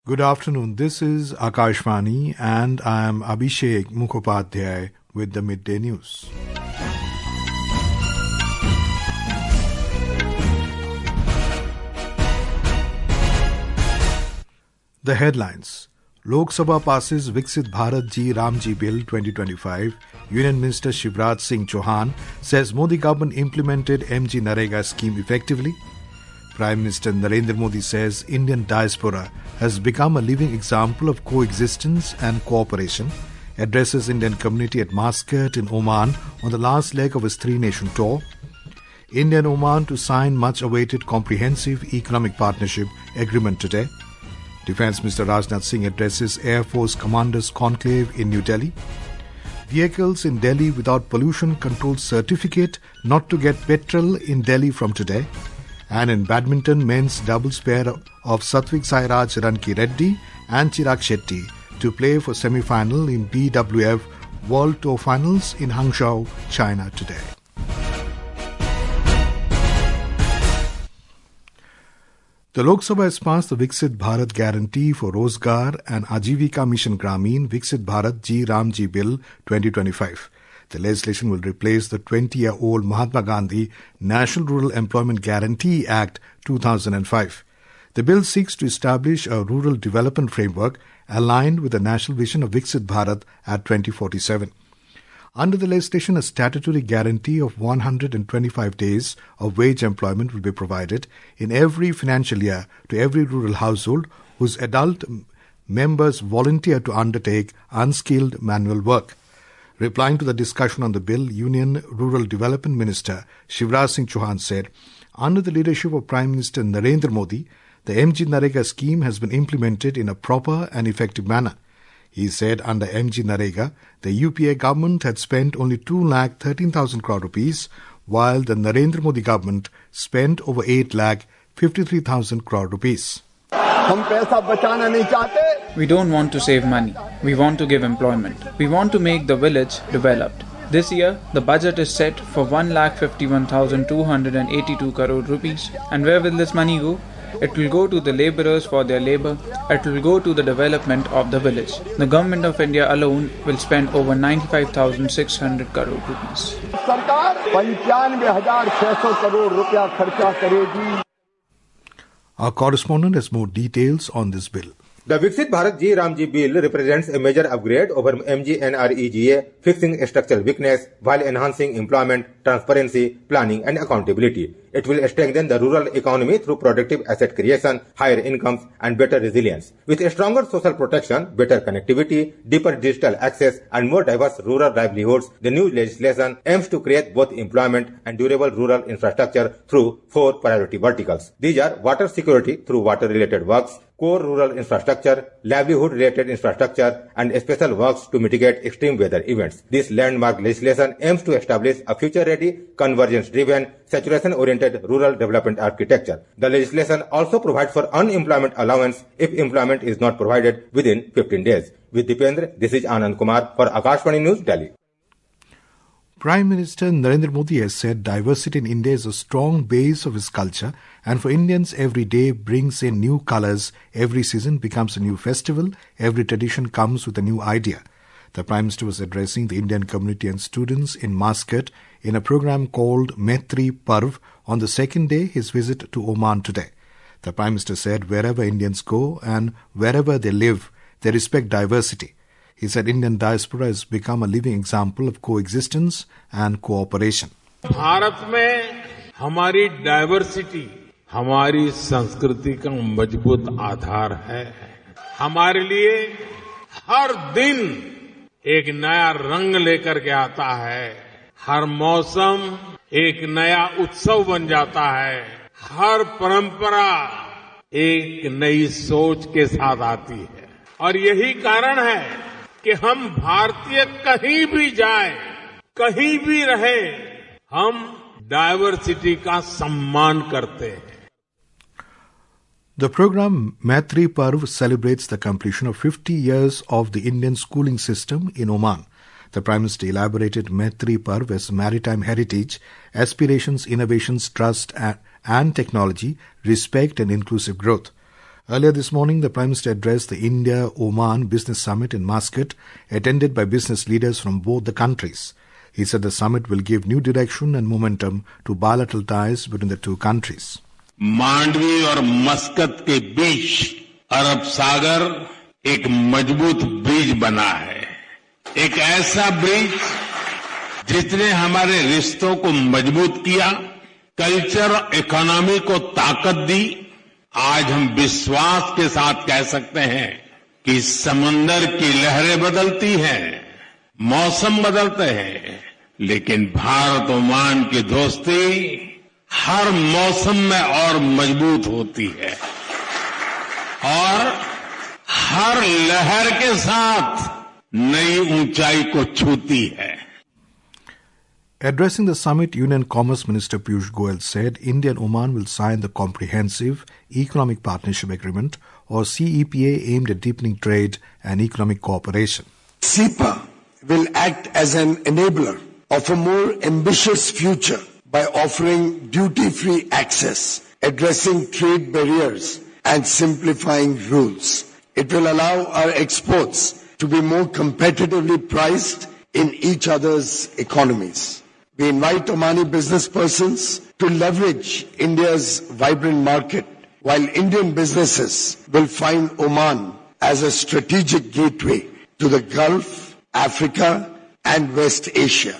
Good afternoon. This is Akashvani and I am Abhishek Mukhopadhyay with the Midday News. The headlines. Lok Sabha passes Viksit Bharat Ji Ramji Bill 2025. Union Minister Shivraj Singh Chouhan says Modi government implemented MGNREGA scheme effectively. Prime Minister Narendra Modi says Indian diaspora has become a living example of coexistence and cooperation, addresses Indian community at Muscat in Oman on the last leg of his three-nation tour. India and Oman to sign much-awaited comprehensive economic partnership agreement today. Defence Minister Rajnath Singh addresses Air Force Commanders Conclave in New Delhi. Vehicles in Delhi without pollution control certificate not to get petrol in Delhi from today. And in badminton, men's doubles pair of Satwiksairaj Rankireddy and Chirag Shetty to play for semifinal in BWF World Tour Finals in Hangzhou, China today. The Lok Sabha has passed the Viksit Bharat Guarantee for Rozgar and Ajivika Mission Gramin Viksit Bharat Ji Ramji Bill 2025. The legislation will replace the 20-year-old Mahatma Gandhi National Rural Employment Guarantee Act 2005. The bill seeks to establish a rural development framework aligned with the national vision of Viksit Bharat at 2047. Under the legislation, a statutory guarantee of 125 days of wage employment will be provided in every financial year to every rural household whose adult members volunteer to undertake unskilled manual work. Replying to the discussion on the bill, Union Rural Development Minister Shivraj Singh Chouhan said, under the leadership of Prime Minister Narendra Modi, the MGNREGA scheme has been implemented in a proper and effective manner. He said under MGNREGA, the UPA government had spent only 2,13,000 crore rupees, while the Narendra Modi government spent over 8,53,000 crore rupees. We don't want to save money. We want to give employment. We want to make the village developed. This year, the budget is set for 1,51,282 crore rupees. And where will this money go? It will go to the labourers for their labour. It will go to the development of the village. The Government of India alone will spend over 95,600 crore rupees. Our correspondent has more details on this bill. The Viksit Bharat Ji Ramji Bill represents a major upgrade over MGNREGA, fixing structural weakness while enhancing employment, transparency, planning and accountability. It will strengthen the rural economy through productive asset creation, higher incomes and better resilience. With a stronger social protection, better connectivity, deeper digital access and more diverse rural livelihoods, the new legislation aims to create both employment and durable rural infrastructure through 4 priority verticals. These are water security through water-related works, core rural infrastructure, livelihood-related infrastructure, and special works to mitigate extreme weather events. This landmark legislation aims to establish a future-ready, convergence-driven, saturation-oriented rural development architecture. The legislation also provides for unemployment allowance if employment is not provided within 15 days. With Dipendra, this is Anand Kumar for Akashvani News, Delhi. Prime Minister Narendra Modi has said diversity in India is a strong base of his culture, and for Indians every day brings in new colours, every season becomes a new festival, every tradition comes with a new idea. The Prime Minister was addressing the Indian community and students in Muscat in a program called Maitri Parv on the second day his visit to Oman today. The Prime Minister said wherever Indians go and wherever they live, they respect diversity. He said Indian diaspora has become a living example of coexistence and cooperation. Bharat में हमारी diversity हमारी संस्कृति का मजबूत आधार है. हमारे लिए हर दिन एक नया रंग लेकर के आता है. हर मौसम एक नया उत्सव बन जाता है. हर परंपरा एक नई सोच के साथ आती है. और यही कारण है कि हम भारतीय कहीं भी जाए, कहीं भी रहे, हम डाइवर्सिटी का सम्मान करते हैं. The program Maitri Parv celebrates the completion of 50 years of the Indian schooling system in Oman. The Prime Minister elaborated Maitri Parv as maritime heritage, aspirations, innovations, trust and technology, respect and inclusive growth. Earlier this morning, the Prime Minister addressed the India-Oman Business Summit in Muscat, attended by business leaders from both the countries. He said the summit will give new direction and momentum to bilateral ties between the two countries. Mandvi और मस्कत के बीच अरब सागर एक मजबूत bridge बना है, एक ऐसा bridge जिसने हमारे रिश्तों को मजबूत किया, कल्चर और इकोनॉमी को ताकत दी। आज हम विश्वास के साथ कह सकते हैं कि समंदर की लहरें बदलती हैं, मौसम बदलते हैं, लेकिन भारत ओमान की दोस्ती हर मौसम में और मजबूत होती है और हर लहर के साथ नई ऊंचाई को छूती है। Addressing the summit, Union Commerce Minister Piyush Goyal said India and Oman will sign the Comprehensive Economic Partnership Agreement or CEPA aimed at deepening trade and economic cooperation. CEPA will act as an enabler of a more ambitious future by offering duty-free access, addressing trade barriers and simplifying rules. It will allow our exports to be more competitively priced in each other's economies. We invite Omani business persons to leverage India's vibrant market, while Indian businesses will find Oman as a strategic gateway to the Gulf, Africa, and West Asia.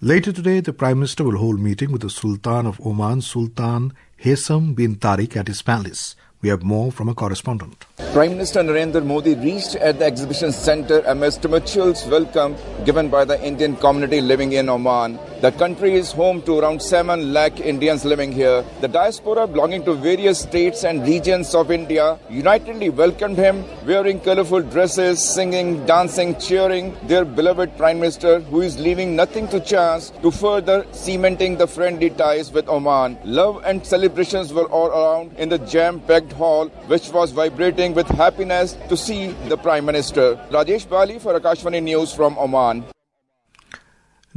Later today, the Prime Minister will hold meeting with the Sultan of Oman, Sultan Haitham bin Tariq, at his palace. We have more from a correspondent. Prime Minister Narendra Modi reached at the exhibition centre amidst tumultuous welcome given by the Indian community living in Oman. The country is home to around 7 lakh Indians living here. The diaspora belonging to various states and regions of India unitedly welcomed him, wearing colourful dresses, singing, dancing, cheering their beloved Prime Minister, who is leaving nothing to chance to further cementing the friendly ties with Oman. Love and celebrations were all around in the jam-packed hall, which was vibrating with happiness to see the Prime Minister. Rajesh Bali for Akashvani News from Oman.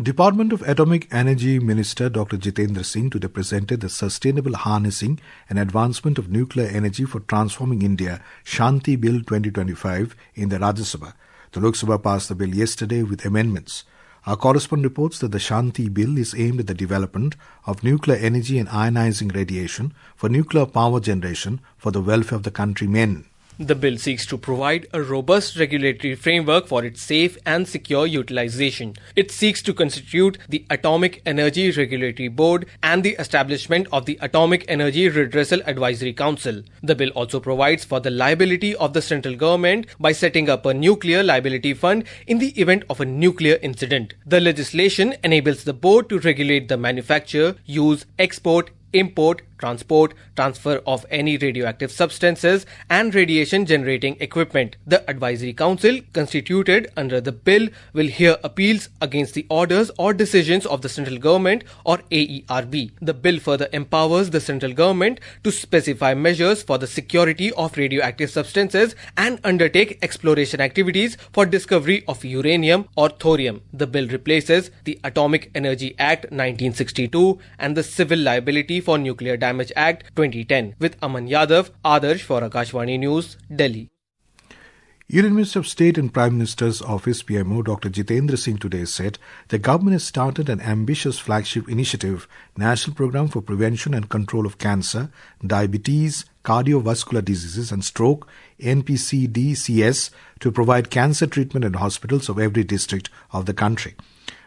Department of Atomic Energy Minister Dr. Jitendra Singh today presented the Sustainable Harnessing and Advancement of Nuclear Energy for Transforming India Shanti Bill 2025 in the Rajya Sabha. The Lok Sabha passed the bill yesterday with amendments. Our correspondent reports that the Shanti Bill is aimed at the development of nuclear energy and ionizing radiation for nuclear power generation for the welfare of the countrymen. The bill seeks to provide a robust regulatory framework for its safe and secure utilization. It seeks to constitute the Atomic Energy Regulatory Board and the establishment of the Atomic Energy Redressal Advisory Council. The bill also provides for the liability of the central government by setting up a nuclear liability fund in the event of a nuclear incident. The legislation enables the board to regulate the manufacture, use, export, import, transport, transfer of any radioactive substances and radiation-generating equipment. The Advisory Council, constituted under the bill, will hear appeals against the orders or decisions of the central government or AERB. The bill further empowers the central government to specify measures for the security of radioactive substances and undertake exploration activities for discovery of uranium or thorium. The bill replaces the Atomic Energy Act 1962 and the Civil Liability for Nuclear Damage Act 2010. With Aman Yadav, Adarsh for Akashvani News, Delhi. Union Minister of State and Prime Minister's Office PMO Dr. Jitendra Singh today said the government has started an ambitious flagship initiative, National Programme for Prevention and Control of Cancer, Diabetes, Cardiovascular Diseases and Stroke, NPCDCS, to provide cancer treatment in hospitals of every district of the country.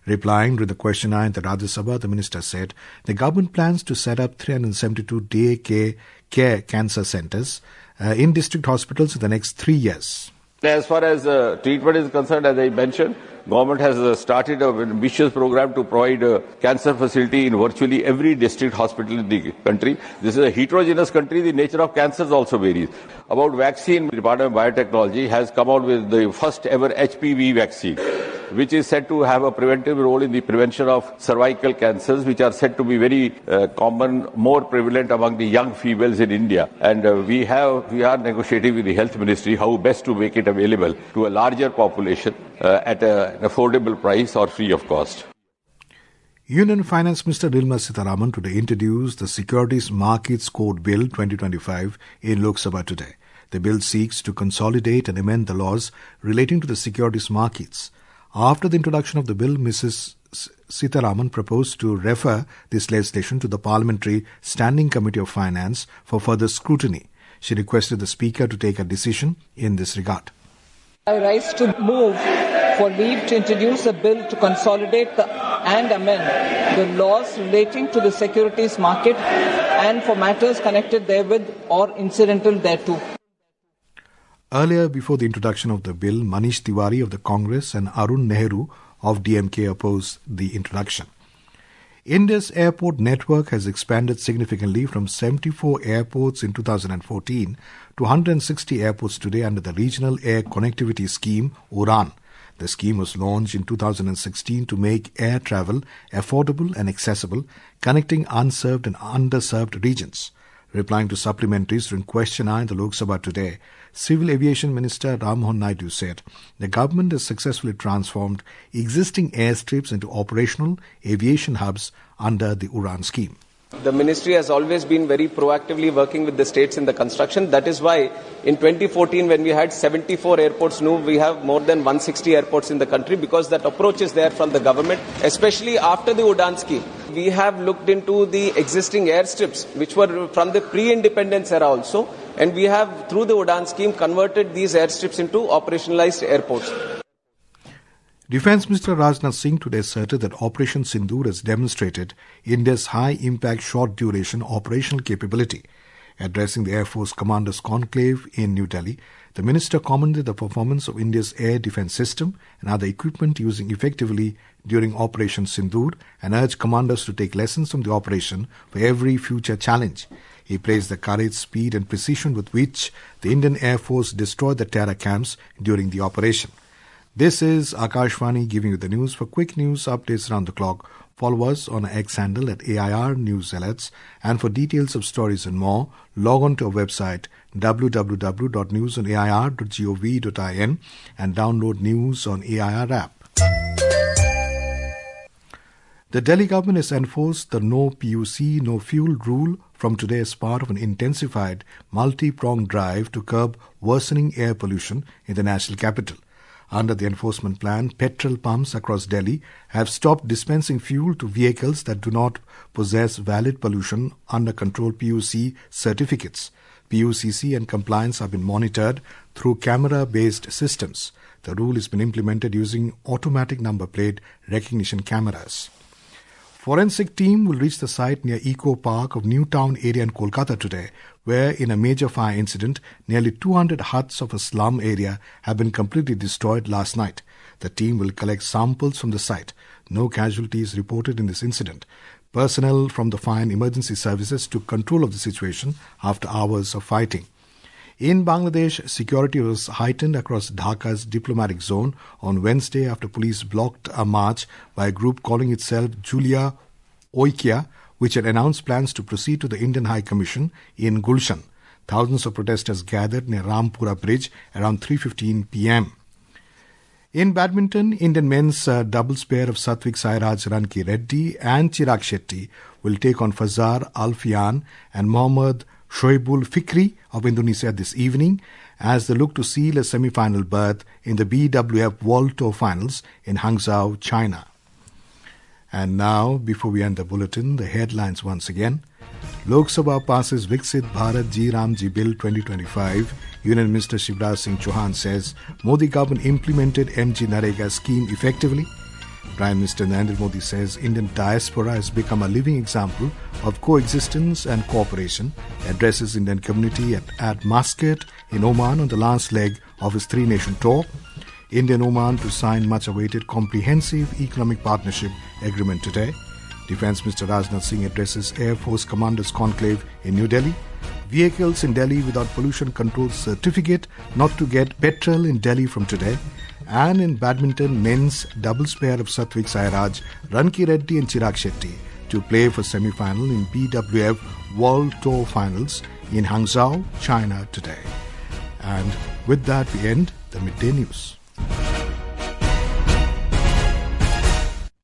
Replying to the question in the Rajya Sabha, the minister said the government plans to set up 372 day care cancer centres in district hospitals in the next 3 years. As far as treatment is concerned, as I mentioned, government has started an ambitious program to provide a cancer facility in virtually every district hospital in the country. This is a heterogeneous country. The nature of cancers also varies. About vaccine, the Department of Biotechnology has come out with the first ever HPV vaccine, which is said to have a preventive role in the prevention of cervical cancers, which are said to be very common, more prevalent among the young females in India. And we are negotiating with the Health Ministry how best to make it available to a larger population at an affordable price or free of cost. Union Finance Minister Nirmala Sitharaman today introduced the Securities Markets Code Bill 2025 in Lok Sabha today. The bill seeks to consolidate and amend the laws relating to the securities markets. After the introduction of the bill, Mrs. Sitharaman proposed to refer this legislation to the Parliamentary Standing Committee of Finance for further scrutiny. She requested the Speaker to take a decision in this regard. I rise to move for leave to introduce a bill to consolidate and amend the laws relating to the securities market and for matters connected therewith or incidental thereto. Earlier, before the introduction of the bill, Manish Tiwari of the Congress and Arun Nehru of DMK opposed the introduction. India's airport network has expanded significantly from 74 airports in 2014 to 160 airports today under the Regional Air Connectivity Scheme, UDAN. The scheme was launched in 2016 to make air travel affordable and accessible, connecting unserved and underserved regions. Replying to supplementaries during question hour in the Lok Sabha today, Civil Aviation Minister Ram Mohan Naidu said the government has successfully transformed existing airstrips into operational aviation hubs under the UDAN scheme. The ministry has always been very proactively working with the states in the construction. That is why in 2014, when we had 74 airports, now we have more than 160 airports in the country because that approach is there from the government, especially after the UDAN scheme. We have looked into the existing airstrips, which were from the pre-independence era also, and we have, through the UDAN scheme, converted these airstrips into operationalized airports. Defence Minister Rajnath Singh today asserted that Operation Sindoor has demonstrated India's high-impact, short-duration operational capability. Addressing the Air Force Commanders' Conclave in New Delhi, the minister commended the performance of India's air defence system and other equipment using effectively during Operation Sindoor and urged commanders to take lessons from the operation for every future challenge. He praised the courage, speed and precision with which the Indian Air Force destroyed the terror camps during the operation. This is Akashvani giving you the news. For quick news updates around the clock, follow us on our X handle at AIR News Alerts, and for details of stories and more, log on to our website www.newsonair.gov.in and download News on AIR app. The Delhi government has enforced the no PUC, no fuel rule from today as part of an intensified multi-pronged drive to curb worsening air pollution in the national capital. Under the enforcement plan, petrol pumps across Delhi have stopped dispensing fuel to vehicles that do not possess valid pollution under control PUC certificates. PUCC and compliance have been monitored through camera-based systems. The rule has been implemented using automatic number plate recognition cameras. Forensic team will reach the site near Eco Park of New Town area in Kolkata today, where in a major fire incident, nearly 200 huts of a slum area have been completely destroyed last night. The team will collect samples from the site. No casualties reported in this incident. Personnel from the fire and emergency services took control of the situation after hours of fighting. In Bangladesh, security was heightened across Dhaka's diplomatic zone on Wednesday after police blocked a march by a group calling itself Julia Oikea, which had announced plans to proceed to the Indian High Commission in Gulshan. Thousands of protesters gathered near Rampura Bridge around 3:15 p.m. In badminton, Indian men's doubles pair of Satwiksairaj Rankireddy and Chirag Shetty will take on Fazar Alfian and Mohammad Shoaibul Fikri of Indonesia this evening as they look to seal a semi-final berth in the BWF World Tour Finals in Hangzhou, China. And now, before we end the bulletin, the headlines once again. Lok Sabha passes Viksit Bharat Ji Ramji Bill 2025. Union Minister Shivraj Singh Chouhan says Modi government implemented MGNREGA scheme effectively. Prime Minister Narendra Modi says Indian diaspora has become a living example of coexistence and cooperation. Addresses Indian community at Muscat in Oman on the last leg of his three-nation tour. India and Oman to sign much-awaited comprehensive economic partnership agreement today. Defence Minister Rajnath Singh addresses Air Force Commanders' Conclave in New Delhi. Vehicles in Delhi without pollution control certificate not to get petrol in Delhi from today. And in badminton, men's doubles pair of Satwiksairaj, Rankireddy and Chirag Shetty to play for semi-final in BWF World Tour Finals in Hangzhou, China today. And with that, we end the Midday News.